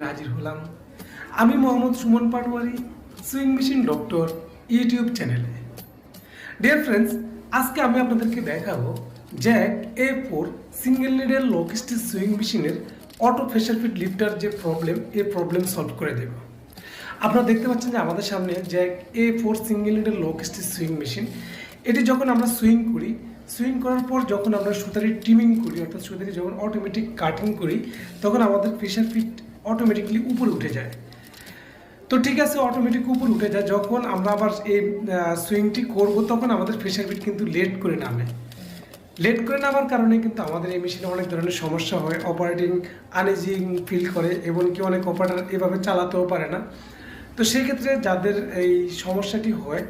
হাজির হলাম আমি Mohammad Suman Patowari sewing machine doctor YouTube চ্যানেলে। ডিয়ার ফ্রেন্ডস, আজকে আমি আপনাদেরকে দেখাবো Jack A4 single needle lock stitch sewing মেশিনের অটো প্রেসার ফিট লিফটার যে প্রবলেম, এই প্রবলেম সলভ করে দেব। আপনারা দেখতে পাচ্ছেন যে আমাদের সামনে Jack A4 single needle lock stitch sewing machine. এটি যখন আমরা সুইং করার পর যখন আমরা সুতারি ট্রিমিং করি, অর্থাৎ সুতারি যখন অটোমেটিক কাটিং করি, তখন আমাদের প্রেসার ফিট অটোমেটিকলি উপরে উঠে যায়। তো ঠিক আছে, অটোমেটিক উপরে উঠে যায়। যখন আমরা আবার এই সুইংটি করব তখন আমাদের প্রেসার ফিট কিন্তু লেট করে নামার কারণে কিন্তু আমাদের এই মেশিনে অনেক ধরনের সমস্যা হয়। অপারেটিং আনইজিং ফিল করে এবং কি অনেক অপারেটর এভাবে চালাতেও পারে না। তো সেই ক্ষেত্রে যাদের এই সমস্যাটি হয়,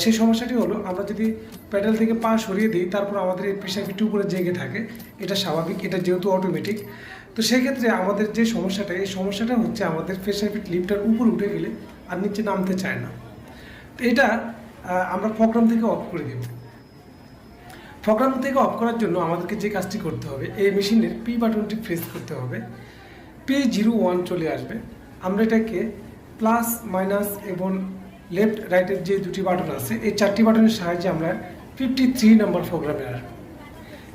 সেই সমস্যাটি হলো আমরা যদি প্যাডেল থেকে পা সরিয়ে দিই, তারপর আমাদের এই প্রেসার ফিট উপরে জেগে থাকে। এটা স্বাভাবিক, এটা যেহেতু অটোমেটিক। তো সেই ক্ষেত্রে আমাদের যে সমস্যাটা, এই সমস্যাটা হচ্ছে আমাদের প্রেসার ফিট লিফটার উপরে উঠে গেলে আর নিচে নামতে চায় না। তো এটা আমরা প্রোগ্রাম থেকে অফ করে দেব। প্রোগ্রাম থেকে অফ করার জন্য আমাদেরকে যে কাজটি করতে হবে, এই মেশিনের পি বাটনটি প্রেস করতে হবে। P01 চলে আসবে। আমরা এটাকে প্লাস মাইনাস এবং লেফট রাইটের যে দুটি বাটন আছে, এই চারটি বাটনের সাহায্যে আমরা 53 নম্বর প্রোগ্রামে আসবো।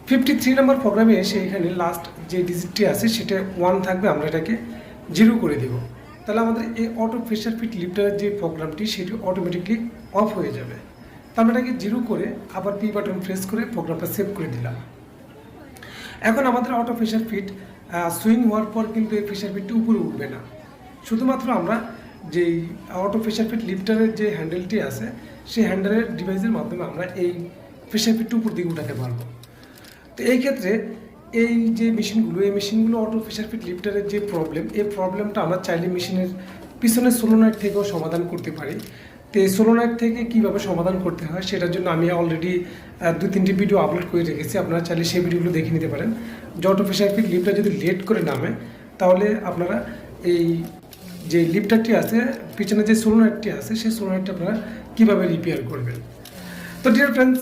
53 নম্বর প্রোগ্রামে এসে এখানে লাস্ট যে ডিজিটটি আছে সেটা 1 থাকবে, আমরা এটাকে 0 করে দেব। তাহলে আমাদের এই অটো প্রেসার ফিট লিফটারের যে প্রোগ্রামটি সেটি অটোমেটিকলি অফ হয়ে যাবে। তো আমরা এটাকে 0 করে আবার পি বাটন প্রেস করে প্রোগ্রামটা সেভ করে দিলাম। এখন আমাদের অটো প্রেসার ফিট সুইং হওয়ার পর কিন্তু এই প্রেসার ফিটটি উপরে উঠবে না। শুধুমাত্র আমরা যেই অটো প্রেসার ফিট লিফটারের যে হ্যান্ডেলটি আছে, সেই হ্যান্ডেলের ডিভাইসের মাধ্যমে আমরা এই প্রেসার ফিটটি উপর দিকে উঠাতে পারবো। তো এই ক্ষেত্রে এই যে মেশিনগুলো অটো প্রেসার ফিট লিফটারের যে প্রবলেম, এই প্রবলেমটা আমরা চাইলে মেশিনের পিছনের সোলোনয়েড থেকেও সমাধান করতে পারি। তো এই সোলোনয়েড থেকে কীভাবে সমাধান করতে হয় সেটার জন্য আমি অলরেডি 2-3টি ভিডিও আপলোড করে রেখেছি। আপনারা চাইলে সেই ভিডিওগুলো দেখে নিতে পারেন। যে অটো প্রেসার ফিট লিফটার যদি লেট করে নামে, তাহলে আপনারা এই যে লিফটারটি আছে, পিছনে যে সোলোনয়েডটি আছে, সেই সোলোনয়েডটা আপনারা কীভাবে রিপেয়ার করবেন। তো ডিয়ার ফ্রেন্ডস,